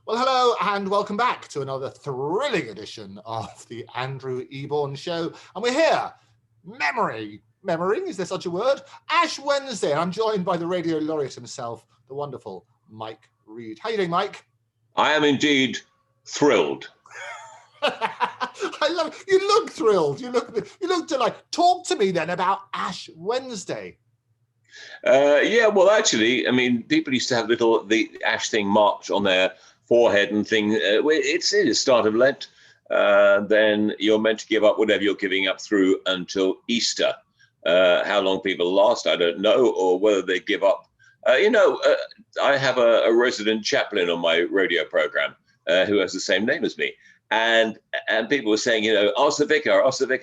Well, hello and welcome back to another thrilling edition of the Andrew Eborn Show. And we're here, memorying, is there such a word? Ash Wednesday. And I'm joined by the Radio Laureate himself, the wonderful Mike Reed. How are you doing, Mike? I am indeed thrilled. I love it. You look thrilled. You look delighted. Talk to me then about Ash Wednesday. Yeah, well, actually, I mean, people used to have the ash thing marked on their forehead and thing. It's the start of Lent. Then you're meant to give up whatever you're giving up through until Easter. How long people last, I don't know, or whether they give up. I have a resident chaplain on my radio program who has the same name as me. And people were saying, ask the vicar,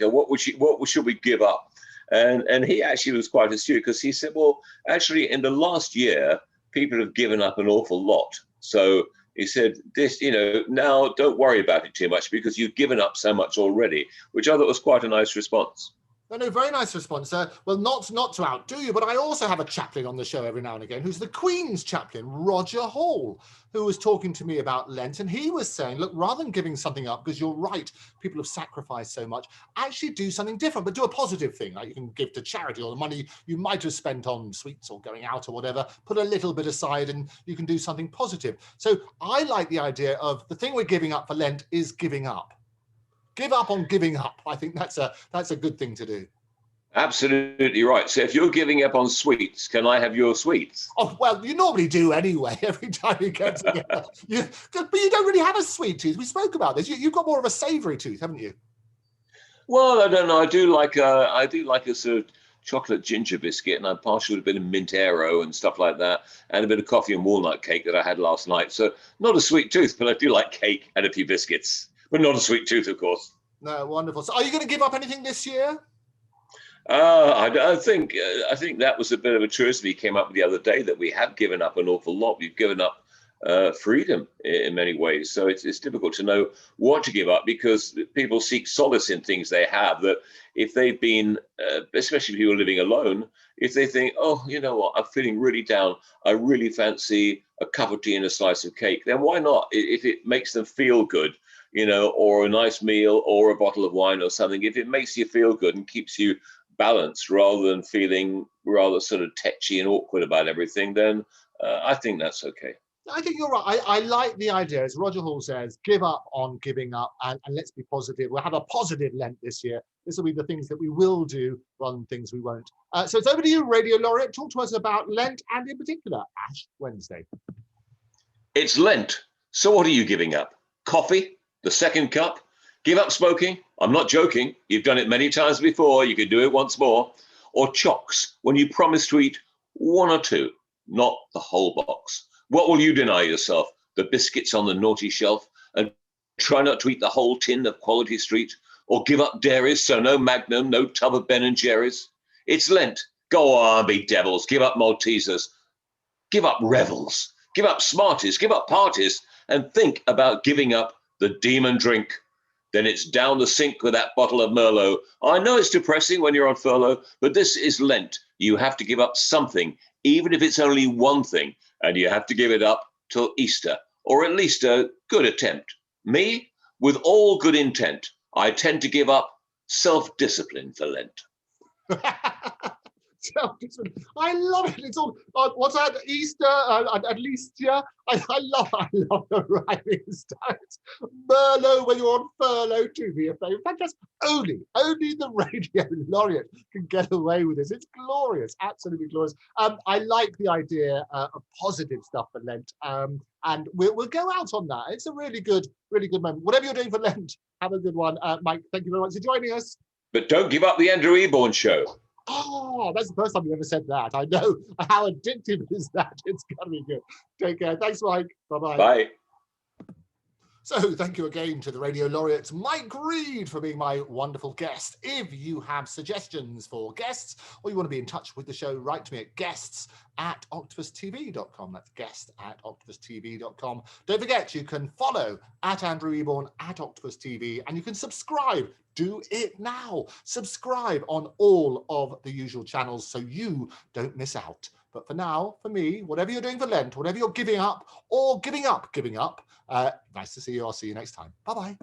what should we give up? And he actually was quite astute because he said, well, actually, in the last year, people have given up an awful lot. So he said, now don't worry about it too much because you've given up so much already, which I thought was quite a nice response. No, very nice response. Well, not to outdo you, but I also have a chaplain on the show every now and again who's the Queen's chaplain, Roger Hall, who was talking to me about Lent. And he was saying, look, rather than giving something up, because you're right, people have sacrificed so much, actually do something different, but do a positive thing. Like you can give to charity or the money you might have spent on sweets or going out or whatever, put a little bit aside and you can do something positive. So I like the idea of the thing we're giving up for Lent is giving up. Give up on giving up. I think that's a good thing to do. Absolutely right. So if you're giving up on sweets, can I have your sweets? Oh, well, you normally do anyway, every time you get together. But you don't really have a sweet tooth. We spoke about this. You've got more of a savoury tooth, haven't you? Well, I don't know. I do like a sort of chocolate ginger biscuit, and I'm partial to a bit of mint aero and stuff like that, and a bit of coffee and walnut cake that I had last night. So not a sweet tooth, but I do like cake and a few biscuits, but not a sweet tooth, of course. No, wonderful. So are you going to give up anything this year? I think that was a bit of a truism he came up with the other day, that we have given up an awful lot. We've given up freedom in many ways. So it's difficult to know what to give up because people seek solace in things they have, that if they've been, especially people living alone, if they think, oh, you know what, I'm feeling really down, I really fancy a cup of tea and a slice of cake, then why not? If it makes them feel good, or a nice meal or a bottle of wine or something, if it makes you feel good and keeps you balanced rather than feeling rather sort of tetchy and awkward about everything, then I think that's okay. I think you're right. I like the idea, as Roger Hall says, give up on giving up and let's be positive. We'll have a positive Lent this year. This will be the things that we will do rather than things we won't. So it's over to you, Radio Laureate. Talk to us about Lent and in particular, Ash Wednesday. It's Lent. So what are you giving up? Coffee? The second cup? Give up smoking? I'm not joking. You've done it many times before. You can do it once more. Or chocks, when you promise to eat one or two, not the whole box. What will you deny yourself? The biscuits on the naughty shelf and try not to eat the whole tin of Quality Street? Or give up dairies, so no Magnum, no tub of Ben and Jerry's? It's Lent. Go on, be devils. Give up Maltesers. Give up revels. Give up Smarties. Give up parties. And think about giving up the demon drink. Then it's down the sink with that bottle of Merlot. I know it's depressing when you're on furlough, but this is Lent. You have to give up something, even if it's only one thing, and you have to give it up till Easter, or at least a good attempt. Me, with all good intent, I tend to give up self-discipline for Lent. I love it. It's all what's that? Easter, at least, yeah. I love the rhyming style. Merlot when you're on furlough too, be a favourite. Fantastic. Only the Radio Laureate can get away with this. It's glorious, absolutely glorious. I like the idea of positive stuff for Lent. And we'll go out on that. It's a really good moment. Whatever you're doing for Lent, have a good one. Mike, thank you very much for joining us. But don't give up the Andrew Eborn Show. Oh, that's the first time you've ever said that. I know. How addictive is that? It's got to be good. Take care. Thanks, Mike. Bye-bye. Bye. So thank you again to the Radio Laureate, Mike Reed, for being my wonderful guest. If you have suggestions for guests or you want to be in touch with the show, write to me at guests@octopustv.com. That's guest@octopustv.com. Don't forget, you can follow @Andrew Eborn @octopustv, and you can subscribe. Do it now. Subscribe on all of the usual channels so you don't miss out. But for now, for me, whatever you're doing for Lent, whatever you're giving up or giving up, nice to see you. I'll see you next time. Bye-bye.